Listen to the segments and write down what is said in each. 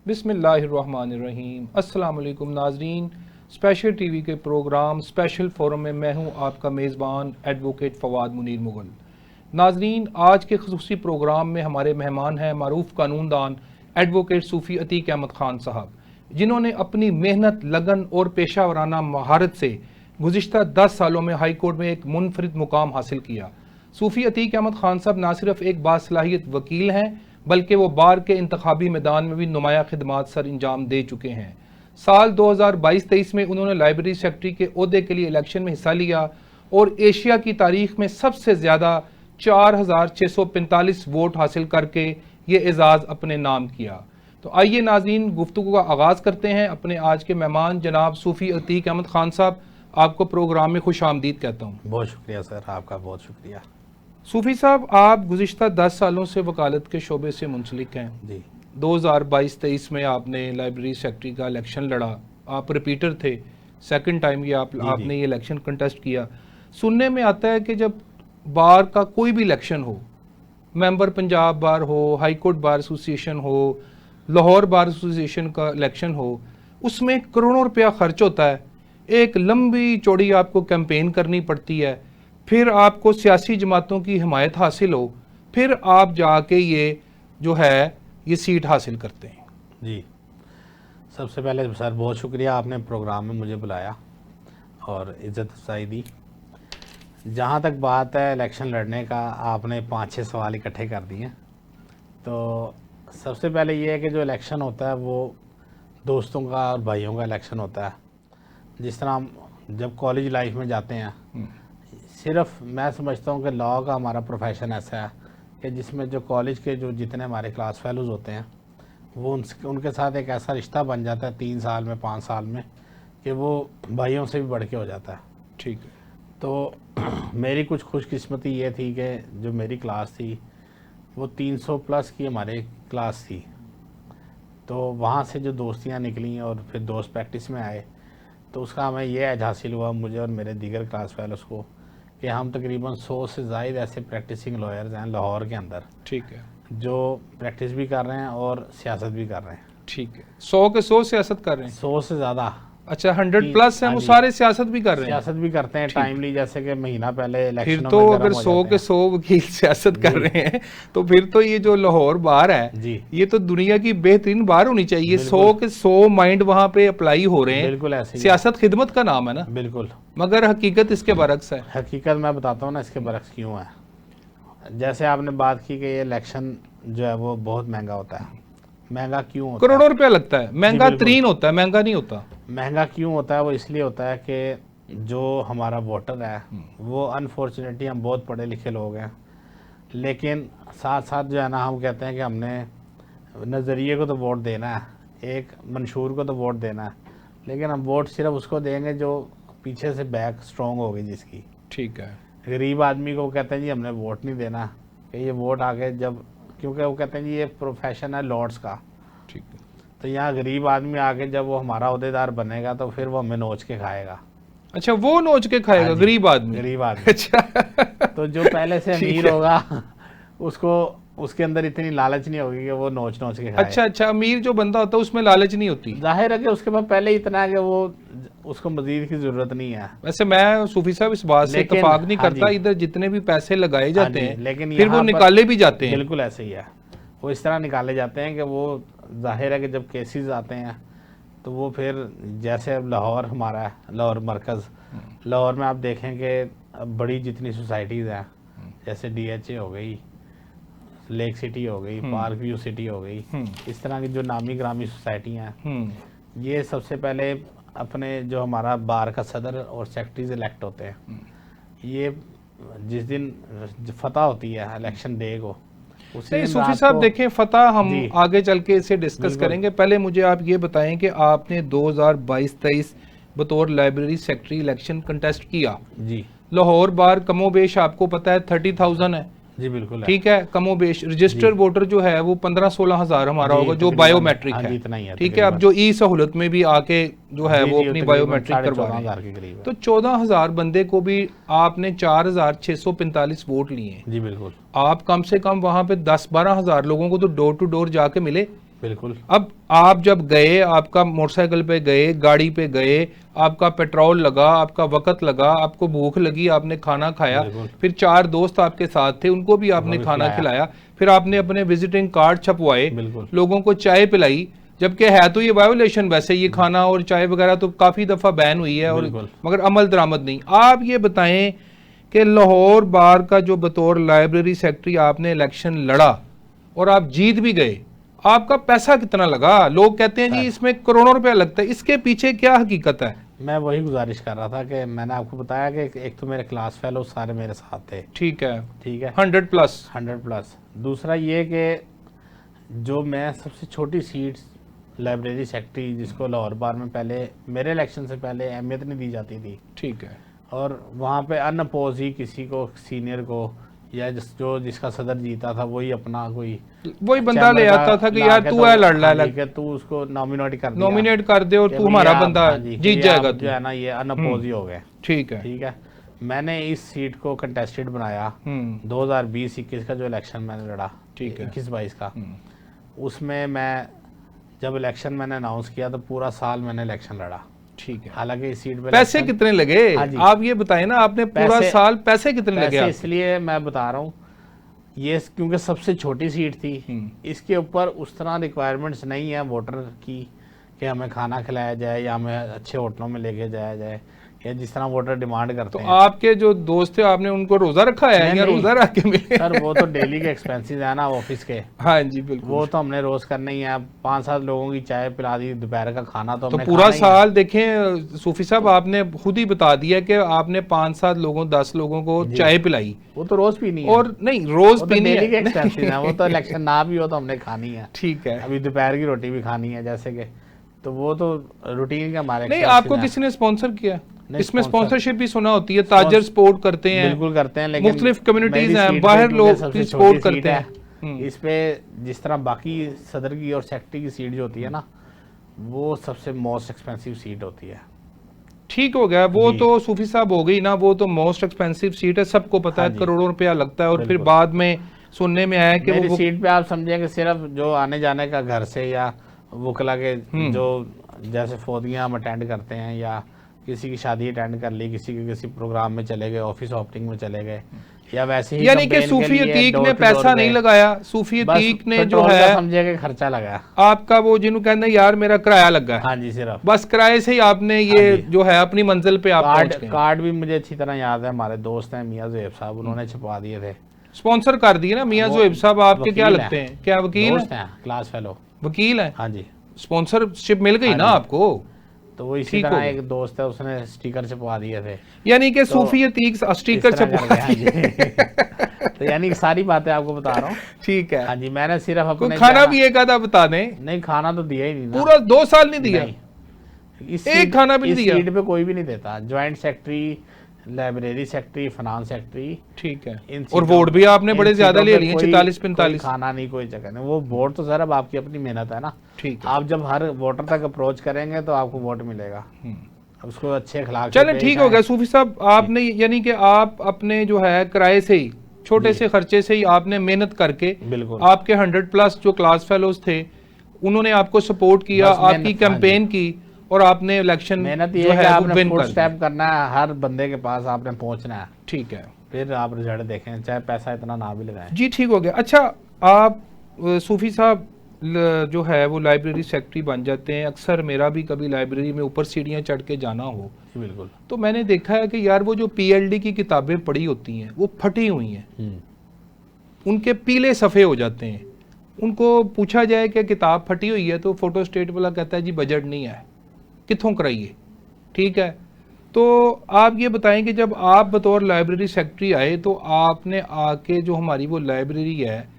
बिस्मिल्लाहिर्रहमानिर्रहीम। अस्सलाम वालेकुम नाजरीन, स्पेशल टीवी के प्रोग्राम स्पेशल फोरम में मैं हूं आपका मेज़बान एडवोकेट फवाद मुनीर मुगल। नाजरीन, आज के ख़ुसूसी प्रोग्राम में हमारे मेहमान हैं मारूफ कानूनदान एडवोकेट सूफ़ी अतीक अहमद ख़ान साहब, जिन्होंने अपनी मेहनत, लगन और पेशा वराना महारत से गुज़िश्ता 10 सालों में हाई कोर्ट में एक मुनफरिद मुकाम हासिल किया। सूफ़ी अतीक अहमद ख़ान साहब ना सिर्फ एक बासलाहियत वकील हैं बल्कि वो बार के इंतखाबी मैदान में भी नुमाया खिदमात सर अंजाम दे चुके हैं। साल 2022-23 में उन्होंने लाइब्रेरी सेक्रेटरी के ओहदे के लिए इलेक्शन में हिस्सा लिया और एशिया की तारीख में सबसे ज़्यादा 4645 वोट हासिल करके ये एजाज़ अपने नाम किया। तो आइए नाज़रीन, गुफ्तगू का आगाज़ करते हैं। अपने आज के मेहमान जनाब सूफ़ी अतीक अहमद ख़ान साहब, आपको प्रोग्राम में खुश आमदीद कहता हूँ। बहुत शुक्रिया सर, आपका बहुत शुक्रिया। सूफ़ी साहब, आप गुज़िश्ता 10 सालों से वकालत के शोबे से मुंसलिक हैं जी। 2022-23 में आपने लाइब्रेरी सेक्रेटरी का इलेक्शन लड़ा, आप रिपीटर थे, सेकंड टाइम ये आपने ये इलेक्शन कंटेस्ट किया। सुनने में आता है कि जब बार का कोई भी इलेक्शन हो, मेंबर पंजाब बार हो, हाई कोर्ट बार एसोसिएशन हो, लाहौर बार एसोसिएशन का इलेक्शन हो, उसमें करोड़ों रुपया खर्च होता है, एक लंबी चौड़ी आपको कैंपेन करनी पड़ती है, फिर आपको सियासी जमातों की हिमायत हासिल हो, फिर आप जाके ये जो है ये सीट हासिल करते हैं। जी, सबसे पहले सर बहुत शुक्रिया, आपने प्रोग्राम में मुझे बुलाया और इज़्ज़त अफजाई दी। जहाँ तक बात है इलेक्शन लड़ने का, आपने 5-6 सवाल इकट्ठे कर दिए। तो सबसे पहले ये है कि जो इलेक्शन होता है वो दोस्तों का और भाइयों का इलेक्शन होता है। जिस तरह हम जब कॉलेज लाइफ में जाते हैं, सिर्फ मैं समझता हूँ कि लॉ का हमारा प्रोफेशन ऐसा है कि जिसमें जो कॉलेज के जो जितने हमारे क्लास फेलोज़ होते हैं वो उनके साथ एक ऐसा रिश्ता बन जाता है 3 साल में, 5 साल में, कि वो भाइयों से भी बढ़ के हो जाता है। ठीक है। तो मेरी कुछ खुशकिस्मती ये थी कि जो मेरी क्लास थी वो 300 प्लस की हमारे क्लास थी। तो वहाँ से जो दोस्तियाँ निकली और फिर दोस्त प्रैक्टिस में आए, तो उसका हमें ये एज हासिल हुआ, मुझे और मेरे दीगर क्लास फेलोज़ को, कि हम तकरीबन 100 से ज़ायद ऐसे प्रैक्टिसिंग लॉयर्स हैं लाहौर के अंदर। ठीक है। जो प्रैक्टिस भी कर रहे हैं और सियासत भी कर रहे हैं। ठीक है। 100 के 100 सियासत कर रहे हैं? 100 से ज़्यादा। अच्छा, 100 प्लस हैं वो सारे सियासत भी कर रहे हैं? सियासत भी करते हैं टाइमली, जैसे कि महीना पहले इलेक्शन। फिर तो अगर 100 के 100 वकील सियासत कर रहे हैं तो फिर तो ये जो लाहौर बार है जी, ये तो दुनिया की बेहतरीन बार होनी चाहिए। 100 के 100 माइंड वहाँ पे अप्लाई हो रहे हैं। बिल्कुल ऐसे ही। सियासत खिदमत का नाम है ना। बिल्कुल। मगर हकीकत इसके बरक्स है। हकीकत मैं बताता हूँ ना इसके बरक्स क्यों है। जैसे आपने बात की कि ये इलेक्शन जो है वो बहुत महंगा होता है। महंगा क्यों होता है? करोड़ों रुपया लगता है, महंगा तरीन होता है, महंगा नहीं होता। महंगा क्यों होता है? वो इसलिए होता है कि जो हमारा वोटर है वो अनफॉर्चुनेटली हम बहुत पढ़े लिखे लोग हैं, लेकिन साथ साथ जो है ना हम कहते हैं कि हमने नज़रिए को तो वोट देना है, एक मंशूर को तो वोट देना है, लेकिन हम वोट सिर्फ उसको देंगे जो पीछे से बैक स्ट्रॉन्ग होगी जिसकी। ठीक है। गरीब आदमी को कहते हैं जी हमने वोट नहीं देना, कि ये वोट आगे जब, क्योंकि वो कहते हैं जी ये प्रोफेशन है लॉर्ड्स का। ठीक है। तो यहाँ गरीब आदमी आके जब वो हमारा ओहदेदार बनेगा तो फिर वो हमें नोच के खाएगा। अच्छा, वो नोच के खाएगा? गरीब आदमी? गरीब आदमी। अच्छा। तो जो पहले से अमीर होगा उसको उसके अंदर इतनी लालच नहीं होगी कि वो नोच नोच के खाए। अच्छा, अमीर जो बंदा होता है उसमें लालच नहीं होती। जाहिर है कि उसके पास पहले ही इतना है कि वो उसको मजीद की जरूरत नहीं है। वैसे मैं सूफी साहब इस बात से इत्तेफाक नहीं करता, इधर जितने भी पैसे लगाए जाते हैं लेकिन फिर वो निकाले भी जाते हैं। बिल्कुल ऐसे ही है, वो इस तरह निकाले जाते हैं कि वो जाहिर है कि जब केसेस आते हैं तो वो फिर, जैसे अब लाहौर हमारा है, लाहौर मरकज़, लाहौर में आप देखें कि बड़ी जितनी सोसाइटीज़ हैं, जैसे DHA हो गई, लेक सिटी हो गई, पार्क व्यू सिटी हो गई, इस तरह की जो नामी ग्रामी सोसाइटी हैं, ये सबसे पहले अपने जो हमारा बार का सदर और सेक्रेटरीज इलेक्ट होते हैं, ये जिस दिन फतह होती है इलेक्शन डे को, सूफी साहब देखें, फतह हम आगे चल के इसे डिस्कस करेंगे। पहले मुझे आप ये बताएं कि आपने 2022-23 बतौर लाइब्रेरी सेक्रेटरी इलेक्शन कंटेस्ट किया जी। लाहौर बार कमोबेश आपको पता है 30,000 है जी। बिल्कुल ठीक है, कमोबेश। रजिस्टर्ड वोटर जो है वो 15-16 हज़ार हमारा होगा जो बायोमेट्रिक है। ठीक है, अब जो ई सहूलत में भी आके जो है वो अपनी बायोमेट्रिक करवा रहे हैं, तो 14,000 बंदे को भी आपने 4,645 वोट लिए हैं। जी बिल्कुल। आप कम से कम वहाँ पे 10-12 हज़ार लोगों को तो डोर टू डोर जाके मिले। बिल्कुल। अब आप जब गए, आपका मोटरसाइकिल पे गए, गाड़ी पे गए, आपका पेट्रोल लगा, आपका वक्त लगा, आपको भूख लगी, आपने खाना खाया, बिल्कुल। फिर 4 दोस्त आपके साथ थे, उनको भी उनको आपने भी खाना खिलाया। खिलाया, फिर आपने अपने विजिटिंग कार्ड छपवाए, बिल्कुल। लोगों को चाय पिलाई, जबकि है तो ये वायोलेशन वैसे, ये खाना और चाय वगैरह तो काफ़ी दफ़ा बैन हुई है, और बिल्कुल। मगर अमल दरामद नहीं। आप ये बताएं कि लाहौर बार का जो बतौर लाइब्रेरी सेक्रेटरी आपने इलेक्शन लड़ा और आप जीत भी गए, आपका पैसा कितना लगा? लोग कहते हैं जी सर, इसमें करोड़ों रुपया लगता है, इसके पीछे क्या हकीकत है? मैं वही गुजारिश कर रहा था कि मैंने आपको बताया कि एक तो मेरे क्लास फेलो सारे मेरे साथ थे, ठीक है, ठीक है, 100+। 100+। दूसरा ये कि जो मैं सबसे छोटी सीट लाइब्रेरी सेक्रेटरी, जिसको लाहौर बार में पहले मेरे इलेक्शन से पहले अहमियत नहीं दी जाती थी, ठीक है, और वहाँ पे अनअपोज ही किसी को, सीनियर को, या जिसका सदर जीता था वही अपना कोई वही बंदा ले आता था कि यार तू है लड़ ला, ठीक है, तू उसको नॉमिनेट कर दिया, नॉमिनेट कर दे और कि तू हमारा भैया बंदा हाँ जी, जीत कि जाएगा आप तू। जो है ना ये अनअपोज ही हो गए, ठीक है। ठीक है। मैंने इस सीट को कंटेस्टेड बनाया 2020-21 का जो इलेक्शन मैंने लड़ा, ठीक है। 21-22 का, उसमें मैं जब इलेक्शन मैंने अनाउंस किया तो पूरा साल मैंने इलेक्शन लड़ा, ठीक है। हालांकि इस सीट पे पैसे इलेक्शन- कितने लगे? हाँ जी। आप ये बताएं ना, आपने पूरा पैसे- साल पैसे कितने लगे पैसे आपके? इसलिए मैं बता रहा हूँ, ये क्योंकि सबसे छोटी सीट थी, इसके ऊपर उस तरह रिक्वायरमेंट्स नहीं है वोटर की कि हमें खाना खिलाया जाए या हमें अच्छे होटलों में लेके जाया जाए, या जिस तरह वोटर डिमांड करते तो हैं। आपके जो दोस्त थे, आपने उनको रोजा रखा है नहीं, या नहीं। रोजा रख के मिले? सर वो तो डेली के एक्सपेंसेस है ना ऑफिस के, हाँ जी बिल्कुल। वो तो हमने रोज करना ही है। 5-7 लोगों की चाय पिला दी, दोपहर का खाना तो तो हमने पूरा खाना ही है। साल देखें सूफी साहब, आपने खुद ही बता दिया कि आपने 5-7 लोगों 10 लोगों को जी। चाय पिलाई, वो तो रोज पीनी है, और नहीं रोज वो तो पीनी डेली के है। एक्सपेंसेस है, वो तो इलेक्शन ना भी हो तो हमने खानी है। ठीक है। अभी दोपहर की रोटी भी खानी है जैसे कि, तो वो तो रूटीन का हमारे नहीं, expenses आपको हैं। किसी ने स्पॉन्सर किया? नहीं, इसमें sponsor- स्पॉन्सरशिप भी सुना होती है, ताजर सपोर्ट करते हैं, बिल्कुल करते हैं, लेकिन मुख्तलिफ कम्युनिटीज मेरी हैं, सीट पे बाहर क्योंकि लोग सबसे भी छोटी सपोर्ट सीट करते है, हैं। इस पे जिस तरह बाकी सदर की और सेक्रेटरी की सीट जो होती है ना, वो सबसे मोस्ट एक्सपेंसिव सीट होती है। ठीक हो गया, वो जी। तो सूफी साहब हो गई ना, वो तो मोस्ट एक्सपेंसिव सीट है, सबको पता हाँ है, जी। करोड़ों रुपया लगता है, और फिर बिल्कुल। बाद में सुनने में आया कि मेरी वो सीट पे आप समझे कि सिर्फ जो आने जाने का घर से या वकला के जो जैसे फौदियाँ हम अटेंड करते हैं, या किसी की शादी अटेंड कर ली, किसी के किसी प्रोग्राम में चले गए, ऑफिस ओपनिंग में चले गए, या वैसे ही यानी कि campaign के सूफी लिए अतीक door ने to door पैसा नहीं गए। लगाया, सूफी बस अतीक ने जो पेट्रोल का है समझे कि खर्चा लगा। आपका, वो जिन्होंने कहना यार मेरा किराया लगा है, हाँ जी, सिर्फ बस किराए से ही आपने ये हाँ जी। जो है अपनी मंजिल पे आप कार्ड पहुंच गए। कार्ड भी मुझे अच्छी तरह याद है, हमारे दोस्त हैं मियां ज़ुहैब साहब, उन्होंने छपवा दिए थे। स्पॉन्सर कर दिए ना मियां वो ज़ुहैब साहब, आपके क्या वकील लगते हैं? क्या वकील दोस्त हैं? हैं, क्लास फेलो। वकील हैं? हाँ जी। स्पॉन्सरशिप मिल गई हाँ ना जी। आपको? तो वो इसी ठीक हो तरह गया। एक दोस्त है, उसने स्टिकर छपवा दिए थे। यानी कि तो सूफी अतीक इस स्टिकर तरह छपवा करके, हाँ दिए। जी। तो यानी कि सारी बातें आपको बता रहा हूँ। ठीक है। हाँ जी, मैंने सिर्फ कोई अपने खाना जाना- भी एक आधा बता दें। नहीं, खाना तो दिया ही नहीं ना। पूरा 2 साल नहीं दिया? नहीं। इस एक सीट- खाना भी नहीं इस दिया? सीट पे कोई भी नहीं देता, joint secretary, library secretary, finance secretary. ठीक है। इन और सीटों- वोट भी आपने इन बड़े ज्यादा सीटों ले पे लिए, कोई- 46-45। कोई खाना नहीं, कोई जगह नहीं, वो वोट तो सर अब आपकी अपनी मेहनत है ना। ठीक है। आप जब हर वोटर तक अप्रोच करेंगे तो आपको वोट मिलेगा। अब उसको अच्छे अखलाक से चलें पेश ठीक हो आएं। गया सूफी साहब, आपने यानी कि आप अपने जो है किराए से ही, छोटे जी। से खर्चे से ही आपने मेहनत करके, बिल्कुल। आपके 100+ जो क्लास फेलोज थे उन्होंने आपको सपोर्ट किया, बस आपकी मेहनत, हाँ कैंपेन की, और आपने इलेक्शन मेहनत जो ये है कि है वो आपने विन फुट कर दिया। स्टेप करना है, हर बंदे के पास आपने पहुंचना है, ठीक है फिर आप रिजल्ट देखें, चाहे पैसा इतना ना भी लगाएं। जी, ठीक हो गया। अच्छा, आप सूफी साहब जो है वो लाइब्रेरी सेक्रेटरी बन जाते हैं, अक्सर मेरा भी कभी लाइब्रेरी में ऊपर सीढ़ियाँ चढ़ के जाना हो जी बिल्कुल। तो मैंने देखा है कि यार वो जो PLD की किताबें पढ़ी होती हैं वो फटी हुई हैं, उनके पीले सफ़े हो जाते हैं। उनको पूछा जाए कि किताब फटी हुई है तो फोटो स्टेट वाला कहता है जी बजट नहीं है, कित्थों कराइए। ठीक है, तो आप ये बताएं कि जब आप बतौर लाइब्रेरी सेक्रेटरी आए तो आपने आके जो हमारी वो लाइब्रेरी है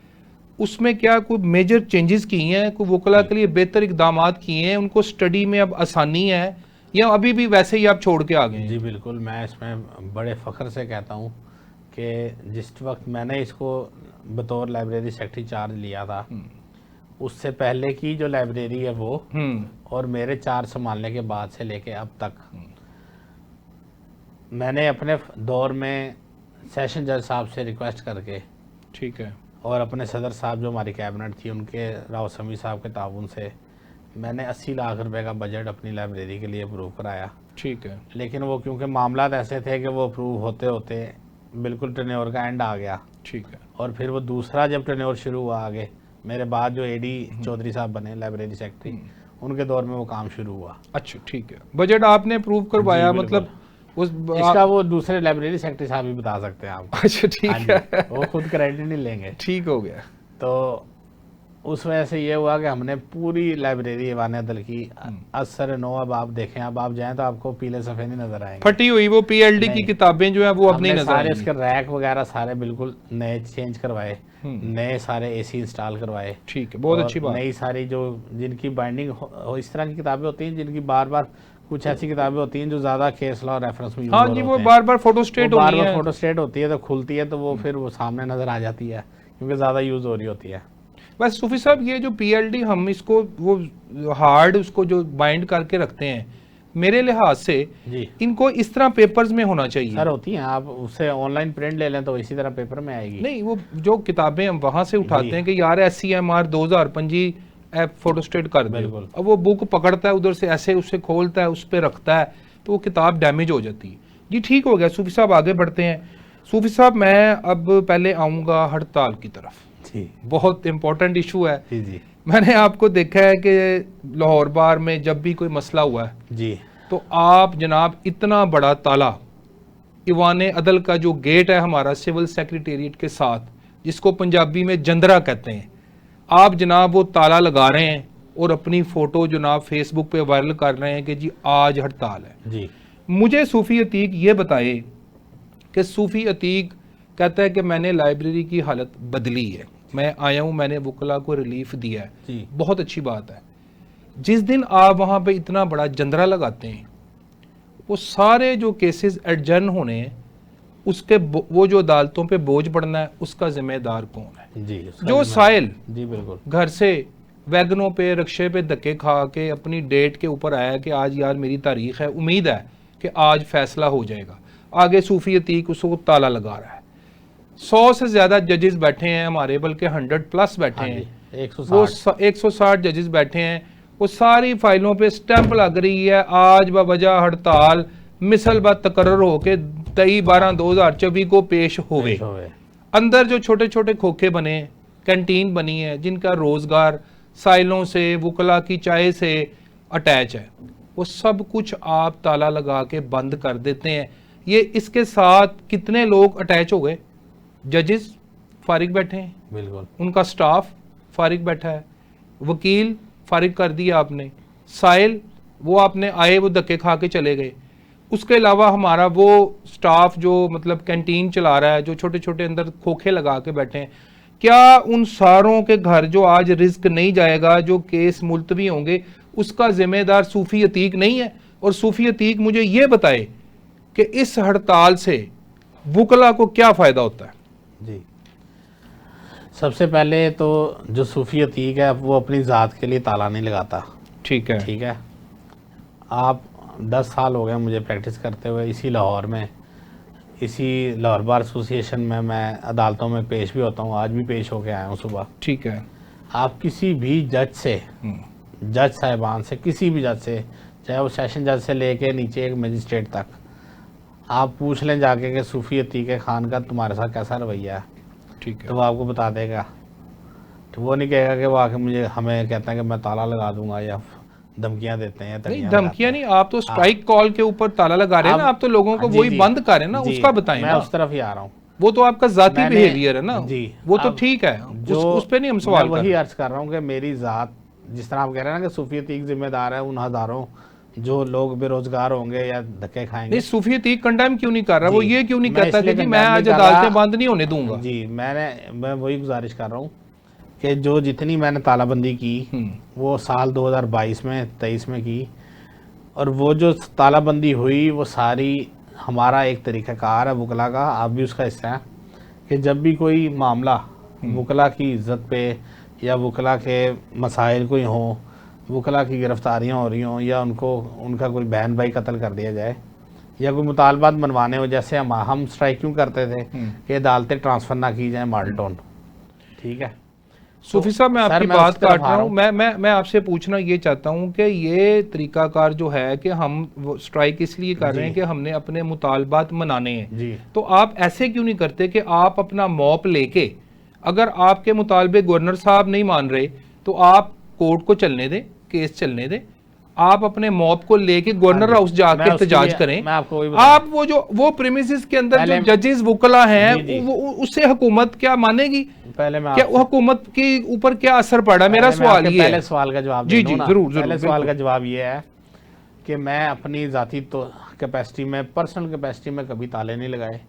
उसमें क्या कोई मेजर चेंजेस किए हैं, कोई वकला के लिए बेहतर इकदाम किए हैं, उनको स्टडी में अब आसानी है, या अभी भी वैसे ही आप छोड़ के आ गए हैं? जी बिल्कुल, मैं इसमें बड़े फ़ख्र से कहता हूँ कि जिस वक्त मैंने इसको बतौर लाइब्रेरी सेक्रेटरी चार्ज लिया था, उससे पहले की जो लाइब्रेरी है वो, और मेरे चार्ज संभालने के बाद से लेके अब तक, मैंने अपने दौर में सेशन जज साहब से रिक्वेस्ट करके ठीक है और अपने सदर साहब जो हमारी कैबिनेट थी उनके राव समी साहब के ताउन से मैंने 80 लाख रुपए का बजट अपनी लाइब्रेरी के लिए अप्रूव कराया। ठीक है। लेकिन वो क्योंकि मामला ऐसे थे कि वो अप्रूव होते होते बिल्कुल टेन्योर का एंड आ गया। ठीक है। और फिर वो दूसरा जब टेन्योर शुरू हुआ आगे, मेरे बाद जो एडी चौधरी साहब बने लाइब्रेरी सेक्रेटरी, उनके दौर में वो काम शुरू हुआ। अच्छा, ठीक है। बजट आपने अप्रूव करवाया, जी, मतलब उस इसका वो दूसरे लाइब्रेरी सेक्रेटरी साहब भी बता सकते हैं आपको। अच्छा, ठीक है। वो खुद क्रेडिट नहीं लेंगे। ठीक हो गया। तो उस वजह से ये हुआ कि हमने पूरी लाइब्रेरी ईवान अदल की असर नो, अब आप देखें, अब आप जाएं तो आपको पीले सफ़ेद नहीं नजर आएंगे, फटी हुई वो पीएलडी की किताबें जो है वो अब नहीं नजर सारे आएंगी। इसके रैक वगैरह सारे बिल्कुल नए चेंज करवाए, नए सारे एसी इंस्टॉल करवाए। ठीक है, बहुत अच्छी बात। नई सारी जो जिनकी बाइंडिंग इस तरह की किताबें होती हैं जिनकी बार बार, कुछ ऐसी किताबें होती हैं जो ज्यादा केस लॉ रेफरेंस में हाँ जी, वो बार बार फोटोस्टेट होती है तो खुलती है तो वो फिर वो सामने नजर आ जाती है क्योंकि ज्यादा यूज हो रही होती है। बस सूफी साहब, ये जो पीएलडी हम इसको वो हार्ड उसको जो बाइंड करके रखते हैं, मेरे लिहाज से जी इनको इस तरह पेपर्स में होना चाहिए। सर होती हैं, आप उससे ऑनलाइन प्रिंट ले लें तो इसी तरह पेपर में आएगी। नहीं, वो जो किताबें हम वहां से उठाते हैं कि यार SCMR 2025 ऐप फोटोस्टेट कर दे, अब वो बुक पकड़ता है उधर से, ऐसे उससे खोलता है, उस पर रखता है, तो वो किताब डैमेज हो जाती है। जी ठीक हो गया सूफी साहब, आगे बढ़ते हैं। सूफी साहब, मैं अब पहले आऊँगा हड़ताल की तरफ। जी, बहुत इंपॉर्टेंट इशू है। जी जी, मैंने आपको देखा है कि लाहौर बार में जब भी कोई मसला हुआ है जी, तो आप जनाब इतना बड़ा ताला, ईवान अदल का जो गेट है हमारा सिविल सेक्रेटेरिएट के साथ, जिसको पंजाबी में जंदरा कहते हैं, आप जनाब वो ताला लगा रहे हैं और अपनी फ़ोटो जनाब फेसबुक पे वायरल कर रहे हैं कि जी आज हड़ताल है। जी। मुझे सूफ़ी अतीक ये बताए कि सूफ़ी अतीक कहता है कि मैंने लाइब्रेरी की हालत बदली है, मैं आया हूँ, मैंने वकला को रिलीफ दिया है। जी। बहुत अच्छी बात है। जिस दिन आप वहाँ पे इतना बड़ा जंदरा लगाते हैं, वो सारे जो केसेस एडजर्न होने हैं, उसके वो जो अदालतों पे बोझ पड़ना है, उसका जिम्मेदार कौन है? जी, जो साहिल जी बिल्कुल घर से वैगनों पे रिक्शे पे धक्के खा के अपनी डेट के ऊपर आया कि आज यार मेरी तारीख है, उम्मीद है कि आज फैसला हो जाएगा, आगे सूफी अतीक उसको ताला लगा रहा है। 100 से ज़्यादा जजेस बैठे हैं हमारे, बल्कि 100+ बैठे हैं, 160 जजेस बैठे हैं, वो सारी फाइलों पे स्टैंप लग रही है आज बवजह हड़ताल मिसल ब तकर्रर होके 23/12/2024 को पेश होवे। अंदर जो छोटे छोटे खोखे बने, कैंटीन बनी है, जिनका रोजगार साइलों से, वकला की चाय से अटैच है, वो सब कुछ आप ताला लगा के बंद कर देते हैं। ये इसके साथ कितने लोग अटैच हो गए? जजेस फारिग बैठे हैं, बिल्कुल, उनका स्टाफ फारिग बैठा है, वकील फारिग कर दिया आपने, साइल वो आपने आए वो धक्के खा के चले गए। उसके अलावा हमारा वो स्टाफ जो मतलब कैंटीन चला रहा है, जो छोटे छोटे अंदर खोखे लगा के बैठे हैं, क्या उन सारों के घर जो आज रिस्क नहीं जाएगा, जो केस मुलतवी होंगे, उसका जिम्मेदार सूफी अतीक नहीं है? और सूफी अतीक मुझे ये बताए कि इस हड़ताल से वकला को क्या फ़ायदा होता है? जी, सबसे पहले तो जो सूफी अतीक है वो अपनी ज़ात के लिए ताला नहीं लगाता। ठीक है, ठीक है। आप 10 साल हो गए मुझे प्रैक्टिस करते हुए इसी लाहौर में, इसी लाहौर बार एसोसिएशन में मैं अदालतों में पेश भी होता हूँ, आज भी पेश होके आया हूँ सुबह। ठीक है। आप किसी भी जज से, जज साहिबान से, किसी भी जज से, चाहे वो सेशन जज से लेके नीचे एक मजिस्ट्रेट तक, आप पूछ लें जाके कि सूफी अतीक खान का तुम्हारे साथ कैसा रवैया है, ठीक है, तो वो आपको बता देगा। तो वो नहीं कहेगा कि वो आके मुझे हमें कहता है कि मैं ताला लगा दूंगा या धमकियां देते हैं। नहीं, धमकियां नहीं, आप तो स्ट्राइक कॉल के ऊपर ताला लगा रहे हैं ना, आप तो लोगों को वही बंद कर रहे हैं ना, उसका बताएं मैं ना। उस तरफ ही आ रहा हूँ। वो तो आपका जाती बिहेवियर है ना जी, वो तो ठीक है, उस पे नहीं हम सवाल वही अर्ज कर रहा हूँ कि मेरी ज़ात, जिस तरह आप कह रहे हैं ना कि सूफी अतीक जिम्मेदार है उन हज़ारों जो लोग बेरोजगार होंगे या धक्के खाएंगे। नहीं, सूफी अतीक कंडेम क्यों नहीं कर रहा? वो ये क्यों नहीं कहता कि जी मैं आज अदालतें बंद नहीं होने दूंगा? जी, मैं वही गुजारिश कर रहा हूँ कि जो जितनी मैंने तालाबंदी की वो साल 2022 में 23 में की, और वो जो तालाबंदी हुई वो सारी हमारा एक तरीक़ाकार है वकला का, आप भी उसका हिस्सा है, कि जब भी कोई मामला वकला की इज़्ज़त पे या वकला के मसाइल कोई हों, वकला की गिरफ्तारियाँ हो रही हों, या उनका कोई बहन भाई कत्ल कर दिया जाए, या कोई मुतालबात मनवाने हो, जैसे हम स्ट्राइक क्यों करते थे कि अदालतें ट्रांसफ़र ना की जाए मॉडल टाउन, ठीक ठीक है। सूफी साहब मैं सर, आपकी मैं बात उस तरफ काट आ रहा रहा हूँ। मैं आपसे पूछना ये चाहता हूँ कि ये तरीकाकार जो है कि हम स्ट्राइक इसलिए कर रहे हैं कि हमने अपने मुतालबात मनाने हैं, जी। तो आप ऐसे क्यों नहीं करते कि आप अपना मॉप लेके, अगर आपके मुतालबे गवर्नर साहब नहीं मान रहे तो आप कोर्ट को चलने दें, केस चलने दें, आप अपने मॉब को लेके गवर्नर हाउस जाके मैं उसके एहतजाज लिए- करें। मैं आपको वही बताऊं। आप वो प्रीमिसेस के अंदर जो पहले- जजेस वुकला हैं जी, जी। उससे हुकूमत क्या मानेगी? पहले मैं क्या आपसे- हुकूमत के ऊपर क्या असर पड़ा? मेरा पहले मैं सवाल आपके ये पहले है। सवाल का जवाब जी दे दूं जी ना। जरूर जरूर पहले सवाल बिल्कुल। का जवाब ये है कि मैं अपनी जाती तो कैपेसिटी में, पर्सनल कैपेसिटी में कभी ताले नहीं लगाए।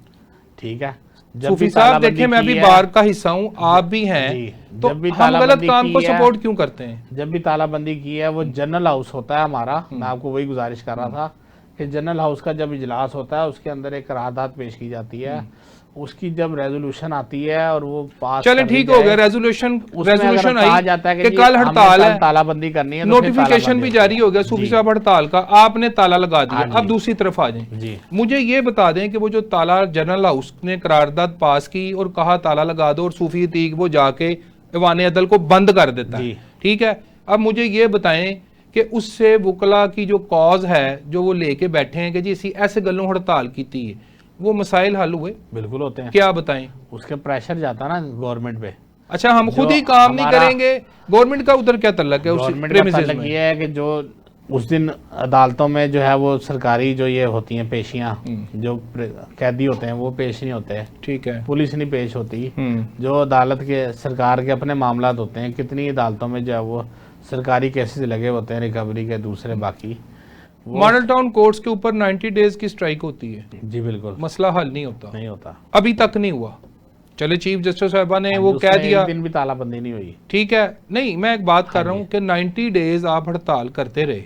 ठीक है। जब सूफी भी साहब तालाबंदी देखें, मैं की भी है- बार का हिस्सा हूँ, आप भी हैं, जी। तो जब भी हम गलत तालाबंदी काम को की है- सपोर्ट क्यों करते हैं? जब भी तालाबंदी की है, वो जनरल हाउस होता है हमारा। मैं आपको वही गुजारिश कर रहा था कि जनरल हाउस का जब इजलास होता है उसके अंदर एक करारदाद पेश की जाती है, उसकी जब रेजोल्यूशन आती है और वो पास चले कर ली ठीक हो गया, जाए, रेजोल्यूशन उसमें अगर रेजोल्यूशन कहा आई जाता है कि जी कल हमने हड़ताल कल है, तालाबंदी करनी है, तो फिर नोटिफिकेशन तालाबंदी भी होती जारी है। हो गया सूफी जी। साहब हड़ताल का, आपने ताला लगा दिया। हाँ जी। अब दूसरी तरफ आ जाएं, जी। मुझे ये बता दें कि वो जो ताला जनरल हाउस ने करारदाद पास की और कहा ताला लगा दो, और सूफी अतीक वो जाके ईवान अदल को बंद कर देता है, जी। ठीक है। अब मुझे ये बताएं कि उससे वुकला की जो कॉज है जो वो लेके बैठे हैं कि जी इसी ऐसे गलों हड़ताल की थी, वो मसाइल हल हुए? बिल्कुल होते हैं। क्या बताएं? उसके प्रेशर जाता ना गवर्नमेंट पे। अच्छा, हम खुद जो ही काम नहीं हमारा- करेंगे, गवर्नमेंट का उधर क्या तल्लक है? उस गवर्नमेंट का premises ताल्लुक में ये है कि जो उस दिन अदालतों में जो है वो सरकारी जो ये होती हैं पेशियां, जो कैदी होते हैं वो पेश नहीं होते, ठीक है। पुलिस नहीं पेश होती। जो अदालत के सरकार के अपने मामला होते हैं, कितनी अदालतों में जो है वो सरकारी केसेस लगे होते हैं, रिकवरी के दूसरे बाकी वो- मॉडल टाउन कोर्ट्स के ऊपर 90 डेज की स्ट्राइक होती है, जी बिल्कुल मसला हल नहीं होता, नहीं होता। अभी तक नहीं हुआ। चले चीफ जस्टिस साहबा ने वो उसमें कह दिया, एक दिन भी तालाबंदी नहीं हुई। ठीक है। नहीं, मैं एक बात कर हाँ रहा हूँ कि 90 डेज आप हड़ताल करते रहे,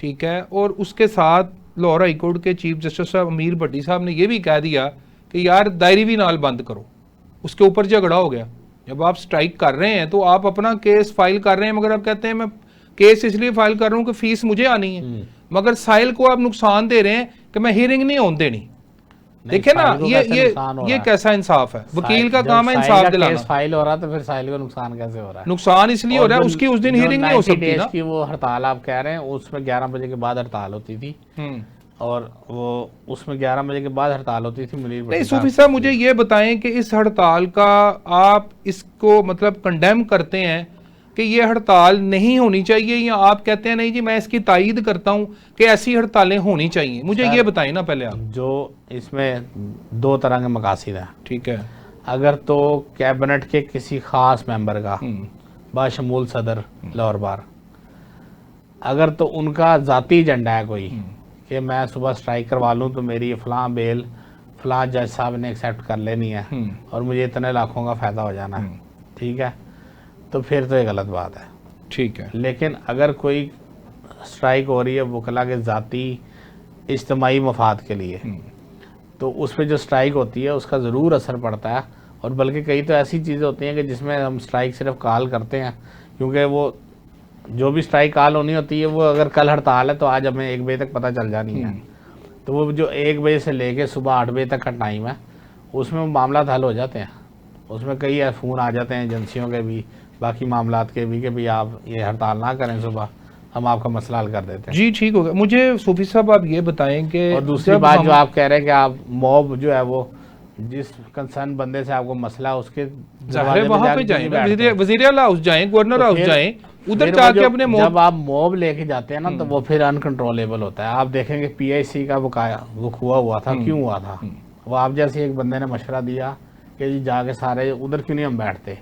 ठीक है, और उसके साथ लाहौर हाई कोर्ट के चीफ जस्टिस साहब अमीर भट्टी साहब ने ये भी कह दिया कि यार दायरी भी नाल बंद करो। उसके ऊपर झगड़ा हो गया। जब आप स्ट्राइक कर रहे हैं तो आप अपना केस फाइल कर रहे हैं, मगर आप कहते हैं मैं केस इसलिए फाइल कर रहा हूँ कि फीस मुझे आनी है, मगर साहिल को आप नुकसान दे रहे हैं कि मैं हियरिंग नहीं होने देनी। देखे ना, साहिल को कैसे नुकसान हो ये रहा है? कैसा इंसाफ है? वकील का जब काम है साहिल इंसाफ का दिलाना। केस फाइल हो रहा है तो फिर साहिल को नुकसान कैसे हो रहा है? नुकसान इसलिए हो और रहा है जो- उसकी उस दिन जो हियरिंग नहीं हो 90 सकती डेज ना। की वो हड़ताल आप कह रहे हैं, उसमें 11 बजे के बाद हड़ताल होती थी, और वो उसमें 11 बजे के बाद हड़ताल होती थी। मुनीर नहीं भट्टी सूफी साहब, मुझे ये बताएं कि इस हड़ताल का आप इसको मतलब कंडेम करते हैं कि ये हड़ताल नहीं होनी चाहिए, या आप कहते हैं नहीं जी मैं इसकी तायीद करता हूं कि ऐसी हड़तालें होनी चाहिए? मुझे ये बताएं ना पहले आप। जो इसमें दो तरह के मकासद हैं। ठीक है। अगर तो कैबिनेट के किसी खास मेंबर का, बाशमूल सदर लाहौर बार, अगर तो उनका ज़ाती एजेंडा है कोई कि मैं सुबह स्ट्राइक करवा लूँ तो मेरी फ़लाँ बेल फ़लाँ जज साहब ने एक्सेप्ट कर लेनी है और मुझे इतने लाखों का फ़ायदा हो जाना है, ठीक है, तो फिर तो ये गलत बात है। ठीक है। लेकिन अगर कोई स्ट्राइक हो रही है वकला के ज़ाती इज्तमाही मफाद के लिए, तो उस पर जो स्ट्राइक होती है उसका ज़रूर असर पड़ता है। और बल्कि कई तो ऐसी चीज़ें होती हैं कि जिसमें हम स्ट्राइक सिर्फ कॉल करते हैं, क्योंकि वो जो भी स्ट्राइक कॉल होनी होती है वो अगर कल हड़ताल है तो आज हमें 1 बजे तक पता चल जानी है, तो वो जो 1 बजे से लेके सुबह 8 बजे तक का टाइम है उसमें वो मामला हल हो जाते हैं। उसमें कई फ़ोन आ जाते हैं एजेंसियों के भी, बाकी मामलात के भी, कि भाई आप ये हड़ताल ना करें, सुबह हम आपका मसला हल कर देते हैं। जी ठीक हो गया। मुझे सूफी साहब आप ये बताएं कि और दूसरी बात जो आप कह रहे हैं कि आप मॉब जो है वो जिस कंसर्न बंदे से आपको मसला उसके ज़ाहिर है वहाँ पे जाएं, वज़ीर आला हाउस जाएं, गवर्नर हाउस जाएं, उधर जाके अपने जब आप मॉब लेके जाते हैं ना तो वो फिर अनकंट्रोलेबल होता है। आप देखेंगे PIC का वो हुआ था, क्यों हुआ था? वो आप जैसे एक बंदे ने मशवरा दिया कि जी जाके सारे उधर क्यों नहीं हम बैठते,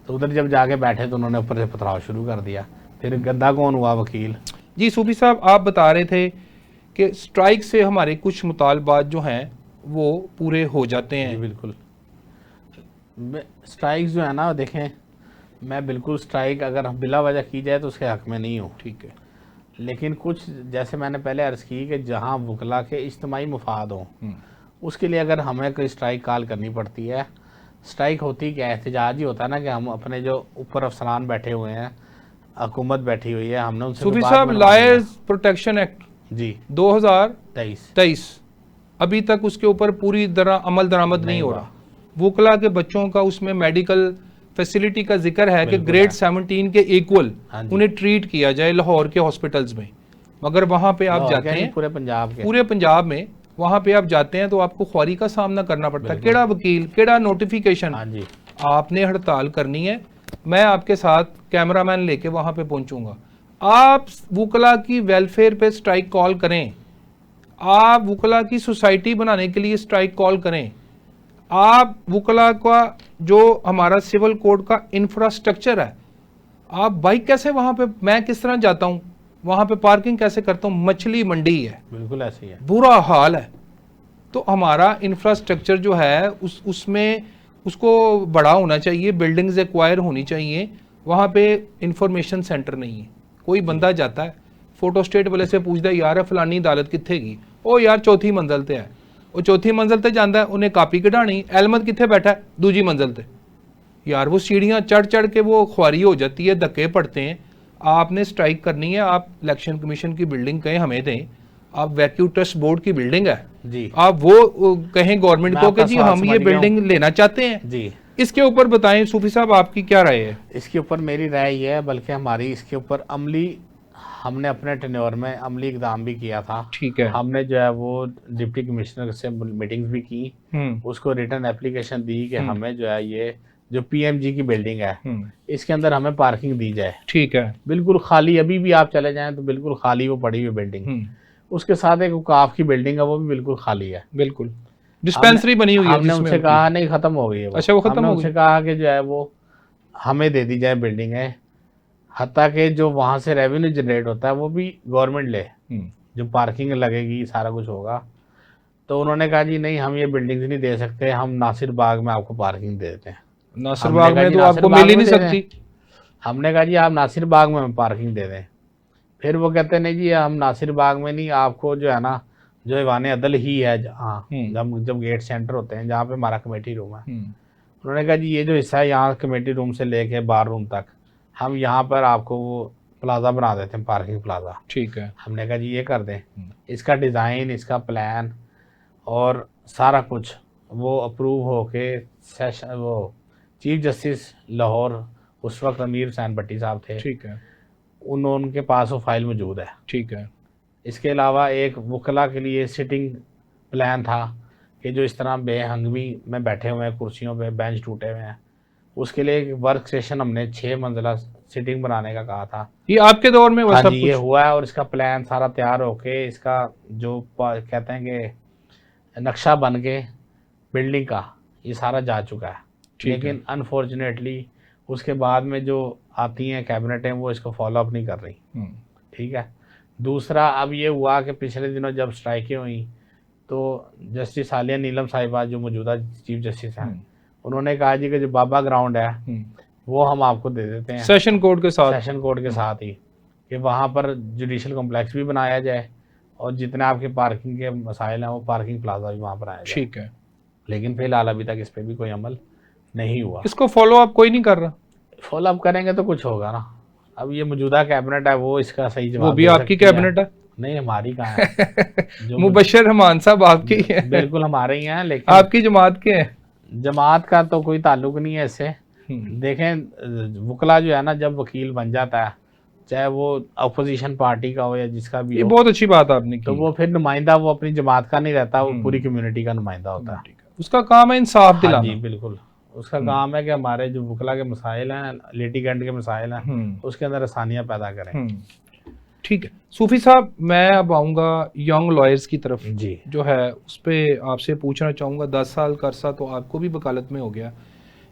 तो उधर जब जाके बैठे तो उन्होंने ऊपर से पथराव शुरू कर दिया। फिर गद्दा कौन हुआ? वकील। जी सूफी साहब, आप बता रहे थे कि स्ट्राइक से हमारे कुछ मुतालबात जो हैं वो पूरे हो जाते हैं। जी बिल्कुल। स्ट्राइक जो है ना, देखें मैं बिल्कुल स्ट्राइक अगर बिला वजह की जाए तो उसके हक में नहीं हूँ, ठीक है, लेकिन कुछ जैसे मैंने पहले अर्ज़ की कि जहाँ वकला के इज्तिमाई मफाद हों उसके लिए अगर हमें कोई स्ट्राइक कॉल करनी पड़ती है। स्ट्राइक होती क्या है? एहतजाज ही होता है ना कि हम अपने जो ऊपर अफसरान बैठे हुए हैं, हुकूमत बैठी हुई है, हमने उनसे सूफी साहब लायर्स प्रोटेक्शन एक्ट जी 2023 अभी तक उसके ऊपर पूरी तरह अमल दरामद नहीं हो रहा। वकला के बच्चों का उसमें मेडिकल फैसिलिटी का जिक्र है कि बिल्कुल ग्रेड है। 17 के इक्वल हाँ जी। उन्हें ट्रीट किया जाए लाहौर के हॉस्पिटल्स में, मगर वहाँ पे आप लाहौर जाते के नहीं, हैं पूरे पंजाब के। पूरे पंजाब में, वहाँ पे आप जाते हैं तो आपको ख्वारी का सामना करना पड़ता है। बिल्कुल। केड़ा वकील, केड़ा नोटिफिकेशन, हाँ जी। आपने हड़ताल करनी है, मैं आपके साथ कैमरामैन लेके वहाँ पे पहुँचूंगा। आप वकला की वेलफेयर पे स्ट्राइक कॉल करें, आप वकला की सोसाइटी बनाने के लिए स्ट्राइक कॉल करें, आप वकला का जो हमारा सिविल कोड का इंफ्रास्ट्रक्चर है, आप बाइक कैसे वहाँ पे, मैं किस तरह जाता हूँ वहाँ पे, पार्किंग कैसे करता हूँ, मछली मंडी है, बिल्कुल ऐसे ही है। बुरा हाल है। तो हमारा इंफ्रास्ट्रक्चर जो है उसमें उसको बड़ा होना चाहिए, बिल्डिंग्स एक्वायर होनी चाहिए। वहाँ पे इंफॉर्मेशन सेंटर नहीं है, कोई बंदा जाता है फोटो स्टेट वाले से पूछता है यार फलानी अदालत कित्थे गई, ओ यार चौथी मंजिल ते है, वो चौथी मंजिल ते जाता है, उन्हें कापी कढ़ानी, एलमद कित्थे बैठा है, दूजी मंजिल ते। यार वो सीढ़ियाँ चढ़ चढ़ के वो ख्वारी हो जाती है, धक्के पड़ते हैं। आपने स्ट्राइक करनी है, आप इलेक्शन कमीशन की बिल्डिंग कहें हमें दें, आप वैक्यू ट्रस्ट बोर्ड की बिल्डिंग है जी। आप वो कहें गवर्नमेंट मैं को आपका कि जी सवाल हम समझ ये गया हूं। बिल्डिंग लेना चाहते हैं। जी। इसके ऊपर बताएं सूफी साहब, आपकी क्या राय है? इसके ऊपर मेरी राय ये है, बल्कि हमारी इसके ऊपर हमने अपने टेन्योर में अमली इकदाम भी किया था। ठीक है। हमने जो है वो डिप्टी कमिश्नर से मीटिंग्स भी की, उसको रिटर्न एप्लीकेशन दी कि हमें जो है ये जो पीएमजी की बिल्डिंग है इसके अंदर हमें पार्किंग दी जाए। ठीक है। बिल्कुल खाली, अभी भी आप चले जाएं तो बिल्कुल खाली वो पड़ी हुई बिल्डिंग। उसके साथ एक वकाफ की बिल्डिंग है, वो भी बिल्कुल खाली है। बिल्कुल डिस्पेंसरी बनी हुई है हमने जिसमें उनसे कहा नहीं, खत्म हो गई है वो। अच्छा वो खत्म हमने हो उनसे गई। कहा कि जो है वो हमें दे दी जाए बिल्डिंग है, हत्ता कि जो वहाँ से रेवेन्यू जनरेट होता है वो भी गवर्नमेंट ले, जो पार्किंग लगेगी सारा कुछ होगा। तो उन्होंने कहा जी नहीं, हम ये बिल्डिंग्स नहीं दे सकते, हम नासिर बाग में आपको पार्किंग दे देते हैं। नासिर बाग में तो आपको मिल ही नहीं सकती। हमने कहा जी आप नासिर बाग में पार्किंग दे दें। फिर वो कहते नहीं जी हम नासिर बाग में नहीं, आपको जो है ना जो ईवान अदल ही है जहाँ जब गेट सेंटर होते हैं जहाँ पे हमारा कमेटी रूम है, उन्होंने कहा जी ये जो हिस्सा है यहाँ कमेटी रूम से लेके बार रूम तक हम यहाँ पर आपको वो प्लाजा बना देते हैं, पार्किंग प्लाजा। ठीक है। हमने कहा जी ये कर दें, इसका डिज़ाइन, इसका प्लान और सारा कुछ वो अप्रूव होके सेशन वो चीफ जस्टिस लाहौर उस वक्त अमीर हुसैन भट्टी साहब थे, ठीक है, उनके पास वो फाइल मौजूद है। ठीक है। इसके अलावा एक वकला के लिए सिटिंग प्लान था कि जो इस तरह बेहंगमी में बैठे हुए हैं कुर्सियों पे, बेंच टूटे हुए हैं, उसके लिए एक वर्क सेशन हमने 6 मंजिला सिटिंग बनाने का कहा था। ये आपके दौर में हाँ सब जी, कुछ ये हुआ है और इसका प्लान सारा तैयार होके इसका जो कहते हैं कि नक्शा बन के बिल्डिंग का ये सारा जा चुका है। लेकिन अनफॉर्चुनेटली उसके बाद में जो आती हैं कैबिनेटें वो इसको फॉलो अप नहीं कर रही। ठीक है। दूसरा अब ये हुआ कि पिछले दिनों जब स्ट्राइकें हुई तो जस्टिस आलिया नीलम साहिबा जो मौजूदा चीफ जस्टिस हैं, उन्होंने कहा जी कि जो बाबा ग्राउंड है वो हम आपको दे देते हैं सेशन कोर्ट के साथ ही कि वहाँ पर जुडिशल कॉम्प्लेक्स भी बनाया जाए और जितने आपके पार्किंग के मसाइल हैं वो पार्किंग प्लाजा भी वहाँ पर आया जाए। ठीक है। लेकिन फिलहाल अभी तक इस पर भी कोई अमल नहीं हुआ। इसको फॉलो अप कोई नहीं कर रहा। फॉलो अप करेंगे तो कुछ होगा ना। अब ये मौजूदा कैबिनेट है वो इसका सही जवाब, वो भी आपकी कैबिनेट है? नहीं हमारी कहाँ है। मुबशर रहमान साहब आपकी है? बिल्कुल हमारे ही हैं, लेकिन आपकी जमात के हैं? जमात का तो कोई ताल्लुक नहीं है इससे। देखें वकला जो है ना जब वकील बन जाता है, चाहे वो अपोजिशन पार्टी का हो या जिसका भी ये हो, बहुत अच्छी बात आपने की। तो वो फिर नुमाइंदा वो अपनी जमात का नहीं रहता, वो पूरी कम्युनिटी का नुमाइंदा होता है। उसका काम है इंसाफ दिलाना। जी बिल्कुल, उसका काम है कि हमारे जो वकला के मसाइल हैं, लिटिगेंट के मसाइल हैं, उसके अंदर आसानियाँ पैदा करें। ठीक है सूफी साहब, मैं अब आऊँगा यंग लॉयर्स की तरफ जी, जो है उस पर आपसे पूछना चाहूँगा। 10 साल का अरसा तो आपको भी वकालत में हो गया,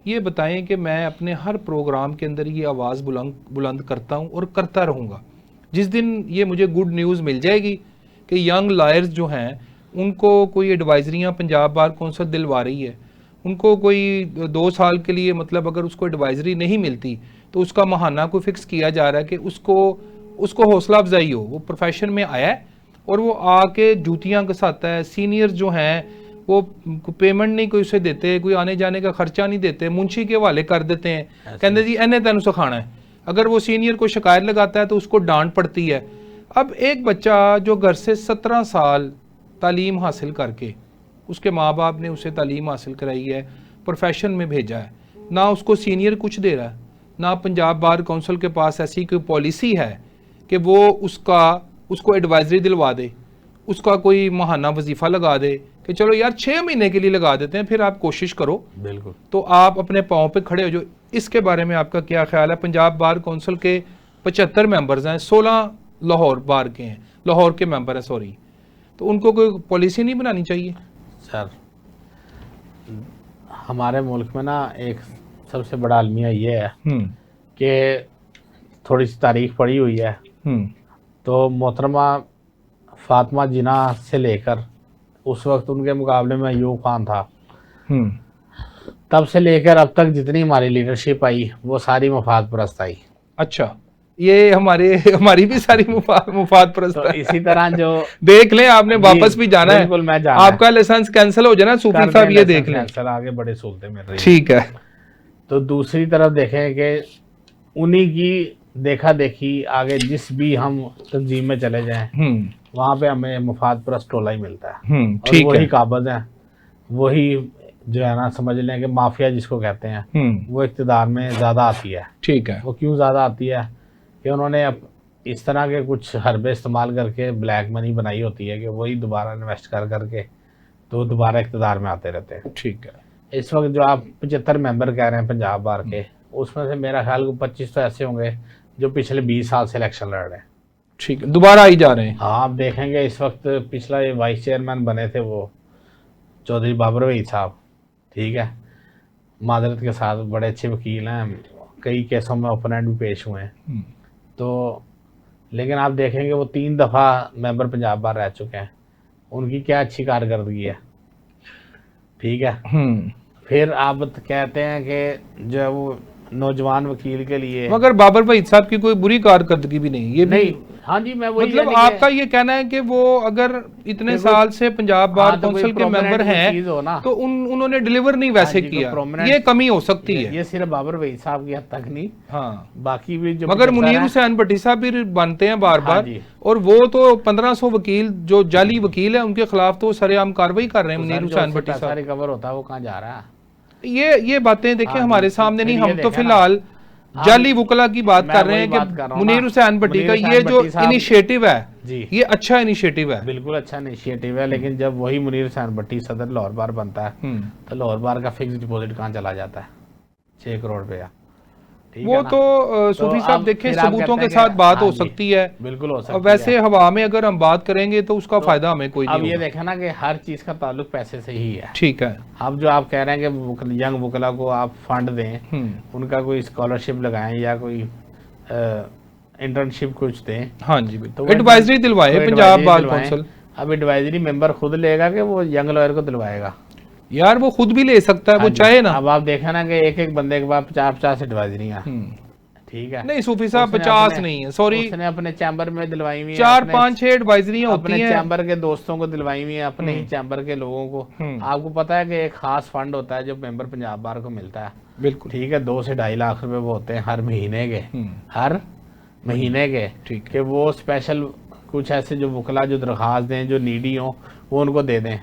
ये बताएं कि मैं अपने हर प्रोग्राम के अंदर ये आवाज़ बुलंद करता हूँ और करता रहूँगा। जिस दिन ये मुझे गुड न्यूज़ मिल जाएगी कि यंग लॉयर्स जो हैं उनको कोई एडवाइजरियाँ पंजाब बार कौंसिल दिलवा रही है, उनको कोई 2 साल के लिए मतलब अगर उसको एडवाइजरी नहीं मिलती तो उसका महाना कोई फिक्स किया जा रहा है कि उसको हौसला अफजाई हो, वो प्रोफेशन में आया है और वो आके जूतियाँ घसाता है। सीनियर्स जो हैं वो पेमेंट नहीं कोई उसे देते, कोई आने जाने का खर्चा नहीं देते, मुंशी के हवाले कर देते हैं, कहते जी इन्हें तेन सिखाना है। अगर वो सीनियर को शिकायत लगाता है तो उसको डांट पड़ती है। अब एक बच्चा जो घर से 17 साल तालीम हासिल करके, उसके माँ बाप ने उसे तालीम हासिल कराई है, प्रोफेशन में भेजा है, ना उसको सीनियर कुछ दे रहा है, ना पंजाब बार काउंसिल के पास ऐसी कोई पॉलिसी है कि वो उसको एडवाइजरी दिलवा दे, उसका कोई माहाना वजीफ़ा लगा दे कि चलो यार 6 महीने के लिए लगा देते हैं, फिर आप कोशिश करो, बिल्कुल, तो आप अपने पाँव पे खड़े हो जो। इसके बारे में आपका क्या ख्याल है? पंजाब बार काउंसिल के 75 मेंबर्स हैं, 16 लाहौर बार के हैं, लाहौर के मेंबर हैं सॉरी, तो उनको कोई पॉलिसी नहीं बनानी चाहिए? सर हमारे मुल्क में ना एक सबसे बड़ा अलमिया ये है कि थोड़ी सी तारीख पड़ी हुई है, तो मोहतरमा फातिमा जिना से लेकर उस वक्त उनके मुकाबले में अयूब खान था, तब से लेकर अब तक जितनी हमारी लीडरशिप आई वो सारी मुफाद परस्त आई। अच्छा, ये हमारी भी सारी मुफाद परस्त तो है। इसी तरह जो देख लें, आपने वापस भी जाना है, बिल्कुल मैं जाना आपका लाइसेंस कैंसिल हो जाना सूफी साहब, ये देख लें। सर आगे बड़े सहूलतें मिल रही हैं। ठीक है। तो दूसरी तरफ देखें कि उन्हीं की देखा देखी आगे जिस भी हम तंजीम में चले जाएं वहाँ पे हमें मुफाद परस्त टोला ही मिलता है, और ठीक वही है। काबज हैं, वही जो है ना समझ लें कि माफिया जिसको कहते हैं वो इक़्तिदार में ज़्यादा आती है। ठीक है। वो क्यों ज़्यादा आती है कि उन्होंने इस तरह के कुछ हरबे इस्तेमाल करके ब्लैक मनी बनाई होती है कि वही दोबारा इन्वेस्ट कर करके तो दोबारा इक़्तिदार में आते रहते हैं। ठीक है। इस वक्त जो आप 75 मेंबर कह रहे हैं पंजाब बार के, उसमें से मेरा ख्याल 25 तो ऐसे होंगे जो पिछले 20 साल से इलेक्शन लड़ रहे हैं। ठीक है, दोबारा आई जा रहे हैं। हाँ, आप देखेंगे इस वक्त पिछला ये वाइस चेयरमैन बने थे वो चौधरी बाबर वहीद साहब, ठीक है, मादरत के साथ बड़े अच्छे वकील हैं, कई केसों में ओपोनेंट भी पेश हुए हैं, तो लेकिन आप देखेंगे वो 3 दफ़ा मेंबर पंजाब बार रह चुके हैं, उनकी क्या अच्छी कारकर्दगी है, ठीक है। फिर आप कहते हैं कि जो है वो नौजवान वकील के लिए, मगर बाबर वहीद साहब की कोई बुरी कारकर्दगी भी नहीं, ये नहीं, भी हाँ जी, मैं वही मतलब आपका ये कहना है कि वो अगर इतने साल से पंजाब बार काउंसिल के मेंबर हैं तो उन्होंने डिलीवर नहीं वैसे किया, ये कमी हो सकती है। ये सिर्फ बाबर वहीद साहब की हद तक नहीं, हाँ, बाकी भी जो, मगर मुनीर हुसैन भट्टी साहब भी बनते हैं बार बार, और वो तो 1500 वकील जो जाली वकील है उनके खिलाफ तो सरेआम कार्रवाई कर रहे हैं। मुनीर हुसैन भट्टी साहब रिकवर होता है वो कहाँ जा रहा है? ये बातें देखिए हमारे सामने नहीं, हम तो फिलहाल जाली वकला की बात कर रहे हैं कि मुनीर हुसैन भट्टी का ये जो इनिशिएटिव है जी, ये अच्छा इनिशिएटिव है, बिल्कुल अच्छा इनिशिएटिव है, लेकिन जब वही मुनीर हुसैन भट्टी सदर लाहौर बार बनता है तो लाहौर बार का फिक्स डिपॉजिट कहाँ चला जाता है? 6 करोड़ रुपया। वो तो सूफी साहब देखें सबूतों के साथ बात हो सकती है, बिल्कुल हो सकती है। वैसे हवा में अगर हम बात करेंगे तो उसका फायदा हमें कोई नहीं। अब ये देखें ना कि हर चीज का ताल्लुक पैसे से ही है। ठीक है। अब जो आप कह रहे हैं कि यंग वकला को आप फंड दें, उनका कोई स्कॉलरशिप लगाएं या कोई इंटर्नशिप कुछ दें, हाँ जी, तो एडवाइजरी दिलवाए पंजाब बार काउंसिल। अब एडवाइजरी मेंबर खुद लेगा कि वो यंग लॉयर को दिलवाएगा? यार वो खुद भी ले सकता है, वो चाहे ना। अब आप देखा ना कि एक बंदे के पास 50 एडवाइजरियां, ठीक है। नहीं सूफी साहब 50 नहीं है, सॉरी, उसने अपने चैम्बर में दिलवाई हुई है, 4-5-6 एडवाइजरियां होती हैं, अपने चैम्बर के दोस्तों को दिलवाई हुई है, अपने ही चैम्बर के लोगों को। आपको पता है कि एक खास फंड होता है जो मेंबर पंजाब बार को मिलता है, बिल्कुल, ठीक है, 2 से 2.5 लाख रुपए वो होते हैं हर महीने के, ठीक है, वो स्पेशल कुछ ऐसे जो वकला जो दरख्वास्त दें, जो नीडी हो, वो उनको दे दें।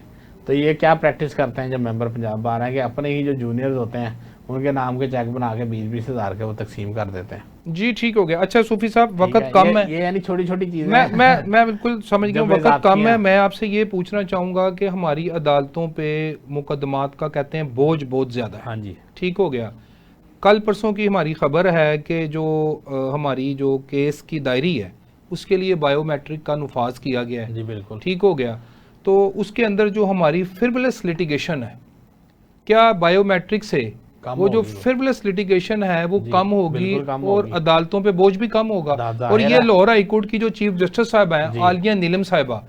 तो ये क्या प्रैक्टिस करते हैं जब मेंबर पंजाब बार हैं कि अपने ही जो जूनियर्स होते हैं उनके नाम के चेक बना के 20-20 हज़ार के वो तकसीम कर देते हैं। जी ठीक हो गया। अच्छा सूफी साहब, वक्त कम है, ये यानी छोटी-छोटी चीजें मैं बिल्कुल समझ गया, वक्त कम है। मैं आपसे ये पूछना चाहूंगा कि हमारी अदालतों पे मुकदमात का कहते हैं बोझ बहुत ज्यादा है। हाँ जी, ठीक हो गया। कल परसों की हमारी खबर है कि जो हमारी जो केस की दायरी है उसके लिए बायोमेट्रिक का नफाज किया गया है। जी बिल्कुल, ठीक हो गया। तो उसके अंदर जो हमारी फ्रिवलेस लिटिगेशन है, क्या बायोमेट्रिक से वो जो फ्रिवलेस लिटिगेशन है वो कम होगी और अदालतों पे बोझ भी कम होगा? और ये लाहौर हाई कोर्ट की जो चीफ जस्टिस साहब हैं आलिया नीलम साहिबा,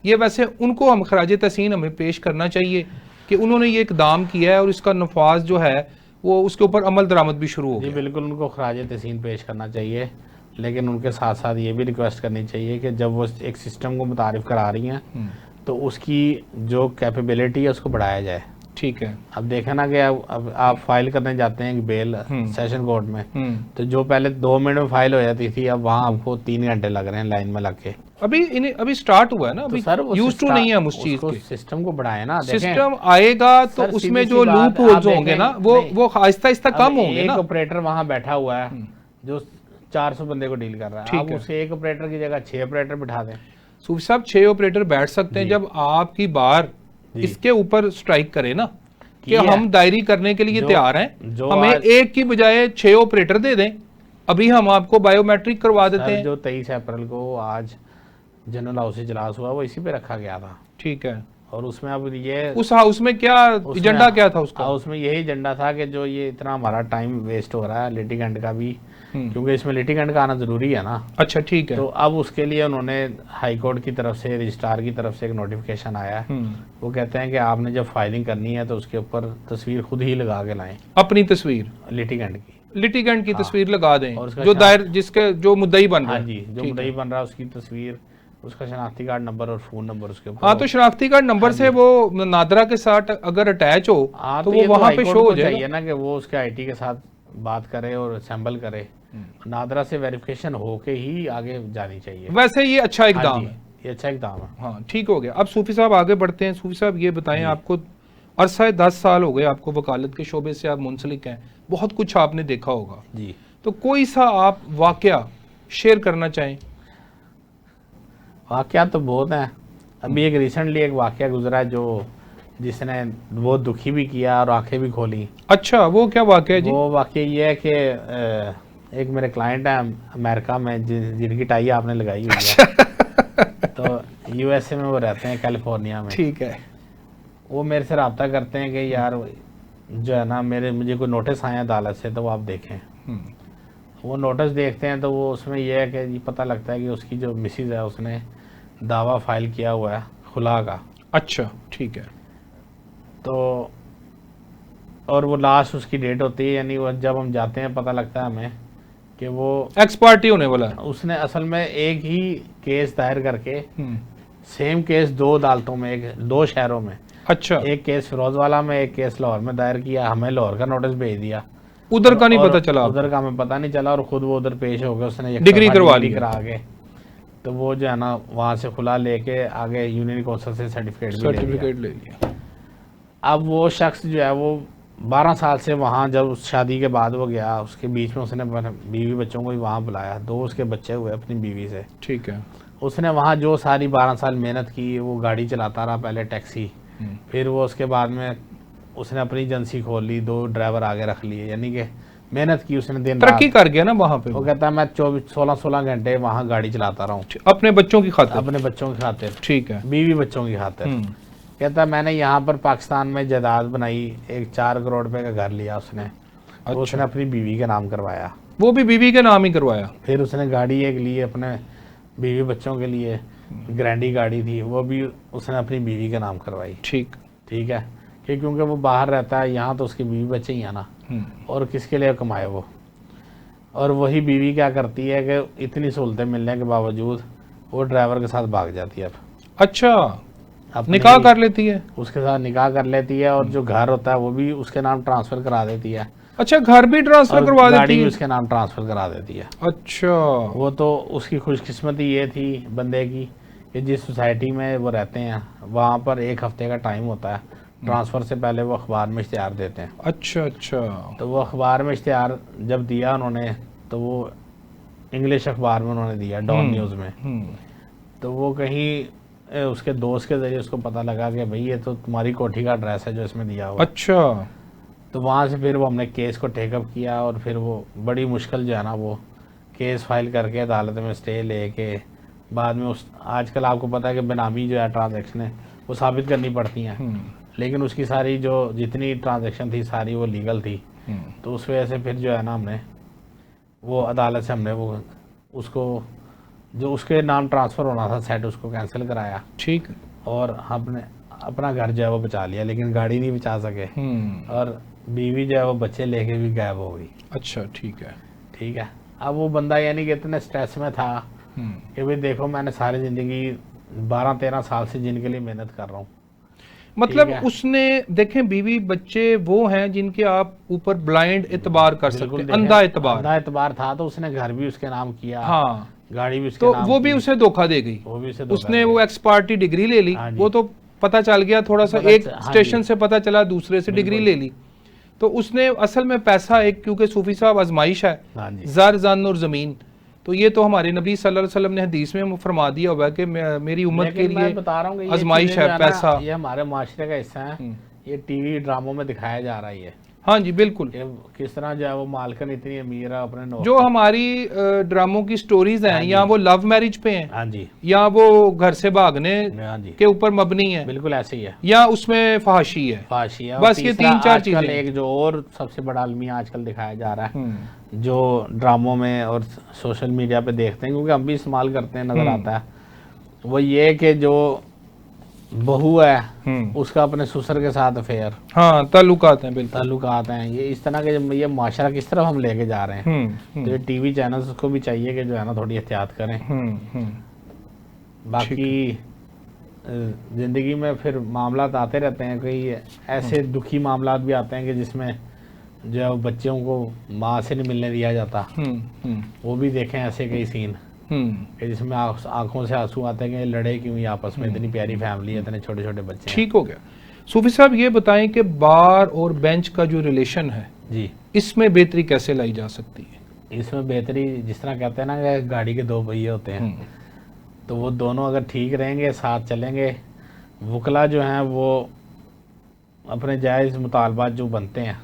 ये वैसे उनको हम खराज तहसीन हमें पेश करना चाहिए कि उन्होंने ये इकदाम किया है और इसका नफाज जो है वो उसके ऊपर अमल दरामद भी शुरू हो गया। बिल्कुल उनको खराज तहसीन पेश करना चाहिए, लेकिन उनके साथ साथ ये भी रिक्वेस्ट करनी चाहिए कि जब वो एक सिस्टम को मुतारिफ करा रही हैं तो उसकी जो कैपेबिलिटी है उसको बढ़ाया जाए। ठीक है। अब देखा ना कि अब आप फाइल करने जाते हैं बेल सेशन कोर्ट में, तो जो पहले 2 मिनट में फाइल हो जाती थी, अब वहाँ आपको 3 घंटे लग रहे हैं लाइन में लग के। अभी स्टार्ट हुआ है ना, तो अभी सर यूज टू नहीं है हम उस चीज के। सिस्टम को बढ़ाए ना, देखें सिस्टम आएगा तो सर, उसमें सीधी जो सी बात, लूप होल्स आप होंगे ना, देखें, वो आहिस्ता आहिस्ता अब कम होंगे एक ना। ऑपरेटर वहाँ बैठा हुआ है जो 400 बंदे को डील कर रहा है, ठीक अब है। उसे एक ऑपरेटर की जगह 6 ऑपरेटर बिठा दें। सूफी साहब 6 ऑपरेटर बैठ सकते हैं जी। जब आपकी बार जी। इसके ऊपर स्ट्राइक करे ना कि है। हम दायरी करने के लिए जो- तैयार हैं, जो हमें आज- एक की बजाय 6 ऑपरेटर दे दें, अभी हम आपको बायोमेट्रिक करवा देते सर, हैं। जो 23 अप्रैल को आज जनरल हाउस इजलास हुआ वो इसी पे रखा गया था, ठीक है। और उसमें अब ये उस हाउस में क्या एजेंडा क्या था उसका? उसमें यही एजेंडा था कि जो ये इतना हमारा टाइम वेस्ट हो रहा है लिटिगेंट का भी, क्योंकि इसमें लिटिगेंट का आना जरूरी है ना। अच्छा, ठीक है। तो अब उसके लिए उन्होंने हाई कोर्ट की तरफ से, रजिस्ट्रार की तरफ से एक नोटिफिकेशन आया है। वो कहते हैं कि आपने जब फाइलिंग करनी है तो उसके ऊपर तस्वीर खुद ही लगा के लाएं, अपनी तस्वीर लिटिगेंट की। लिटिगेंट की तस्वीर लगा दें, और उसका जो दायर जिसके जो मुद्दई बन रहा हाँ है। जी, जो मुद्दई बन रहा है उसकी तस्वीर, उसका शनाख्ती कार्ड नंबर और फोन नंबर उसके ऊपर। हाँ, तो शनाख्ती कार्ड नंबर से वो नादरा के साथ अगर अटैच हो हाँ, तो ये वो वहां पे हाईकोर्ट शो हो को जाएगा। चाहिए ना कि वो उसके आईटी के साथ बात करे और असेंबल करे, नादरा से वेरिफिकेशन होके ही आगे जानी चाहिए। वैसे ये अच्छा हाँ इकदाम जी, है। ये अच्छा इकदाम है। हाँ, ठीक हो गया। अब सूफी साहब आगे बढ़ते हैं। सूफी साहब ये बताएं, आपको अरसा 10 साल हो गए आपको वकालत के शोबे से आप मुंसलिक हैं, बहुत कुछ आपने देखा होगा जी। तो कोई सा आप वाकया शेयर करना चाहें? वाकया तो बहुत हैं। अभी एक रिसेंटली एक वाकया गुजरा जो जिसने बहुत दुखी भी किया और आंखें भी खोली। अच्छा, वो क्या वाकया है जी? वो वाकया ये है कि एक मेरे क्लाइंट है अमेरिका में, जिनकी टाई आपने लगाई हुई है। तो यूएसए में वो रहते हैं, कैलिफोर्निया में। ठीक है। वो मेरे से रब्ता करते हैं कि यार जो है ना, मुझे कोई नोटिस आया अदालत से, तो वो आप देखें। वो नोटिस देखते हैं तो वो उसमें यह है कि ये पता लगता है कि उसकी जो मिसिज है उसने दावा फाइल किया हुआ है खुला का। अच्छा, ठीक है। तो और वो लास्ट उसकी डेट होती है, यानी वो जब हम जाते हैं पता लगता है हमें कि वो एक्स पार्टी होने वाला है। उसने असल में एक ही केस दायर करके, सेम केस 2 अदालतों में, 2 शहरों में, अच्छा, एक केस फिरोजवाला में, एक केस लाहौर में दायर किया। हमें लाहौर का नोटिस भेज दिया, उधर का नहीं और पता चला। उधर का हमें पता नहीं चला, और खुद वो उधर पेश हो गए, उसने डिग्री करवा ली करा के, तो वो जो है ना वहाँ से खुला लेके आगे यूनियन काउंसिल से सर्टिफिकेट ले लिया। अब वो शख्स जो है वो 12 साल से वहाँ, जब उस शादी के बाद वो गया, उसके बीच में उसने बीवी बच्चों को भी वहाँ बुलाया, 2 उसके बच्चे हुए अपनी बीवी से। ठीक है। उसने वहाँ जो सारी 12 साल मेहनत की, वो गाड़ी चलाता रहा, पहले टैक्सी, फिर वो उसके बाद में उसने अपनी एजेंसी खोल ली, 2 ड्राइवर आगे रख लिए, यानी कि मेहनत की उसने, दिन रात तरक्की कर गया ना वहाँ पे। वो कहता है मैं 16 घंटे वहाँ गाड़ी चलाता रहा हूँ अपने बच्चों की खातिर। अपने बच्चों की खातिर, ठीक है। बीवी बच्चों की खातिर। कहता है मैंने यहाँ पर पाकिस्तान में जायदाद बनाई, एक 4 करोड़ रुपए का घर लिया उसने। अच्छा। तो उसने अपनी बीवी के नाम करवाया, वो भी बीवी के नाम ही करवाया। फिर उसने गाड़ी एक ली अपने बीवी बच्चों के लिए, ग्रैंडी गाड़ी थी, वो भी उसने अपनी बीवी के नाम करवाई। ठीक है कि क्योंकि वो बाहर रहता है, यहाँ तो उसके बीवी बच्चे ही हैं ना, और किसके लिए कमाए वो। और वही बीवी क्या करती है कि इतनी सहूलतें मिलने के बावजूद वो ड्राइवर के साथ भाग जाती है। अब अच्छा, निकाह कर लेती है, उसके साथ निकाह कर लेती है, और जो घर होता है वो भी उसके नाम ट्रांसफर करा देती है। अच्छा, घर भी ट्रांसफर करवा गाड़ी देती भी है। उसके नाम ट्रांसफर करा देती है। अच्छा, वो तो उसकी खुशकिस्मती ये थी बंदे की कि जिस सोसाइटी में वो रहते हैं वहाँ पर 1 हफ्ते का टाइम होता है, ट्रांसफ़र से पहले वो अखबार में इश्तिहार देते हैं। अच्छा अच्छा। तो वो अखबार में इश्तिहार जब दिया उन्होंने, तो वो इंग्लिश अखबार में उन्होंने दिया, डॉन न्यूज़ में। तो वो कहीं उसके दोस्त के ज़रिए उसको पता लगा कि भाई ये तो तुम्हारी कोठी का एड्रेस है जो इसमें दिया हुआ। अच्छा। तो वहाँ से फिर वो हमने केस को टेकअप किया, और फिर वो बड़ी मुश्किल जो है ना वो केस फाइल करके अदालत में स्टे लेके बाद में उस, आजकल आपको पता है कि बेनामी जो है ट्रांजैक्शन है वो साबित करनी पड़ती हैं, लेकिन उसकी सारी जो जितनी ट्रांजैक्शन थी सारी वो लीगल थी। तो उस वजह से फिर जो है ना हमने वो अदालत से हमने वो उसको जो उसके नाम ट्रांसफ़र होना था सेट, उसको कैंसिल कराया। ठीक। और हमने अपना घर जो है वो बचा लिया, लेकिन गाड़ी नहीं बचा सके, और बीवी जो है वो बच्चे लेके भी गायब हो गई। अच्छा, ठीक है। ठीक है। अब वो बंदा यानी कि इतने स्ट्रेस में था कि भाई देखो मैंने सारी ज़िंदगी 12-13 साल से जिनके लिए मेहनत कर रहा हूँ। मतलब उसने देखें बीवी बच्चे वो हैं जिनके आप ऊपर ब्लाइंड एतबार कर सकते हैं, अंधा एतबार था, तो उसने घर भी उसके नाम किया, हाँ गाड़ी भी उसके तो नाम वो भी की, उसे धोखा दे गई, वो भी उसे उसने वो एक्सपार्टी डिग्री ले ली, हाँ जी। वो तो पता चल गया थोड़ा सा, एक हाँ स्टेशन जी। से पता चला, दूसरे से डिग्री ले ली, तो उसने असल में पैसा एक, क्योंकि सूफी साहब आजमाइश है, हाँ जी। ज़र जन और ज़मीन, तो ये तो हमारे नबी सल्लल्लाहु अलैहि वसल्लम ने हदीस में फरमा दिया हुआ है कि मेरी उम्मत के लिए बता रहा हूँ कि आजमाइश है पैसा, ये हमारे माशरे का हिस्सा है, ये टीवी ड्रामों में दिखाया जा रहा है। हाँ जी बिल्कुल, किस तरह जो है वो मालकन इतनी अमीर है अपने जो हमारी ड्रामों की स्टोरीज हैं, या वो लव मैरिज पे हैं, हाँ जी, या वो घर से भागने हाँ जी के ऊपर मबनी है, बिल्कुल ऐसे ही है, या उसमें फहाशी है, फाशी है। बस ये 3-4 चीजें। एक जो और सबसे बड़ा अलमिया आजकल दिखाया जा रहा है, जो ड्रामों में और सोशल मीडिया पे देखते हैं, क्योंकि हम भी इस्तेमाल करते हैं, नजर आता है, वो ये कि जो बहू है उसका अपने ससुर के साथ अफेयर, हाँ ताल्लुकात हैं, बिल्कुल ताल्लुकात हैं, ये इस तरह के ये माशरा किस तरफ हम लेके जा रहे हैं। तो ये टीवी चैनल्स को भी चाहिए कि जो है ना थोड़ी एहतियात करें। बाकी ज़िंदगी में फिर मामलात आते रहते हैं, कई ऐसे दुखी मामलात भी आते हैं कि जिसमें जो है बच्चों को माँ से नहीं मिलने दिया जाता, वो भी देखें ऐसे कई सीन कि जिसमें आंखों से आंसू आते हैं कि लड़े क्यों आपस में, इतनी प्यारी फैमिली है, इतने छोटे छोटे बच्चे। ठीक हो गया। सूफी साहब ये बताएं कि बार और बेंच का जो रिलेशन है जी, इसमें बेहतरी कैसे लाई जा सकती है? इसमें बेहतरी जिस तरह कहते हैं ना कि गाड़ी के दो पहिए होते हैं, तो वो दोनों अगर ठीक रहेंगे, साथ चलेंगे, वकला जो हैं वो अपने जायज़ मुतालबात जो बनते हैं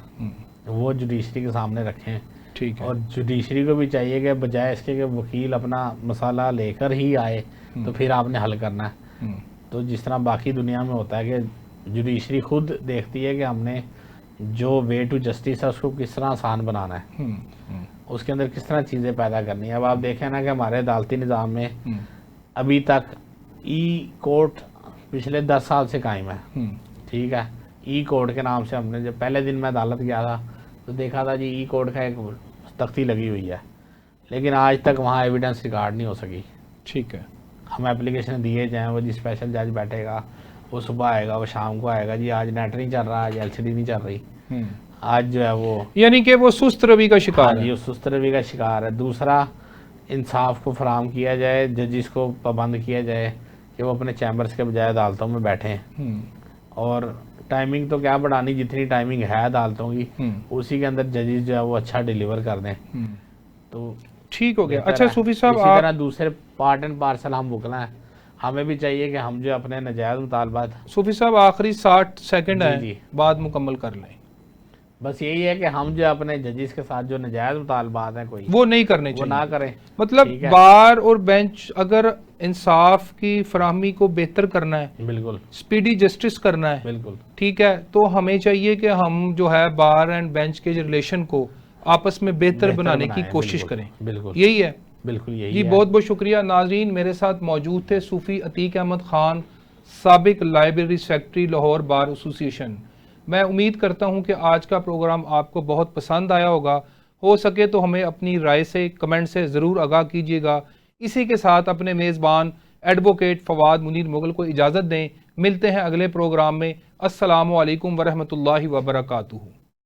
वो जुडिशरी के सामने रखें। ठीक है। और जुडिशरी को भी चाहिए कि बजाय इसके कि वकील अपना मसाला लेकर ही आए तो फिर आपने हल करना है। तो जिस तरह बाकी दुनिया में होता है कि जुडिशरी खुद देखती है कि हमने जो वे टू जस्टिस है उसको किस तरह आसान बनाना है, उसके अंदर किस तरह चीज़ें पैदा करनी है। अब आप देखें ना कि हमारे अदालती निज़ाम में अभी तक ई कोर्ट पिछले 10 साल से कायम है। ठीक है, ई कोर्ट के नाम से हमने जब पहले दिन मैं अदालत गया था तो देखा था जी ई कोर्ट का एक तख्ती लगी हुई है, लेकिन आज तक वहाँ एविडेंस रिकॉर्ड नहीं हो सकी। ठीक है, हम एप्लीकेशन दिए जाएँ, वो जी स्पेशल जज बैठेगा, वो सुबह आएगा, वो शाम को आएगा, जी आज नेट नहीं चल रहा, आज एलसीडी नहीं चल रही, आज जो है वो, यानी कि वो सुस्त रवि का शिकार है। जी, सुस्त रवि का शिकार है। दूसरा, इंसाफ को फराम किया जाए, जजिस को पाबंद किया जाए कि वो अपने चैम्बर्स के बजाय अदालतों में बैठें, और टाइमिंग तो क्या बढ़ानी, जितनी टाइमिंग है अदालतों की उसी के अंदर जजेस जो है वो अच्छा डिलीवर कर दें तो ठीक हो गया। अच्छा सूफी साहब, इसी तरह दूसरे पार्ट एंड पार्सल हम भुगतना है, हमें भी चाहिए कि हम जो अपने नाजायज मुतालबात, सूफी साहब आखिरी 60 सेकंड है, बाद मुकम्मल कर लें। बस यही है कि हम जो अपने जजेस के साथ जो नाजायज मुतालबात हैं कोई वो नहीं करने चाहिए, वो ना करें। मतलब बार और बेंच अगर इंसाफ की फराहमी को बेहतर करना है, बिल्कुल स्पीडी जस्टिस करना है, बिल्कुल ठीक है, तो हमें चाहिए कि हम जो है बार एंड बेंच के रिलेशन को आपस में बेहतर बनाने की कोशिश करें। बिल्कुल यही है, बिल्कुल यही जी। बहुत बहुत शुक्रिया नाजरीन, मेरे साथ मौजूद थे सूफी अतीक अहमद खान, साबिक library secretary Lahore bar association. मैं उम्मीद करता हूं कि आज का प्रोग्राम आपको बहुत पसंद आया होगा। हो सके तो हमें अपनी राय से, कमेंट से ज़रूर आगाह कीजिएगा। इसी के साथ अपने मेज़बान एडवोकेट फवाद मुनीर मुगल को इजाज़त दें। मिलते हैं अगले प्रोग्राम में। अस्सलामु अलैकुम वरहमतुल्लाहि वबरकातुहू।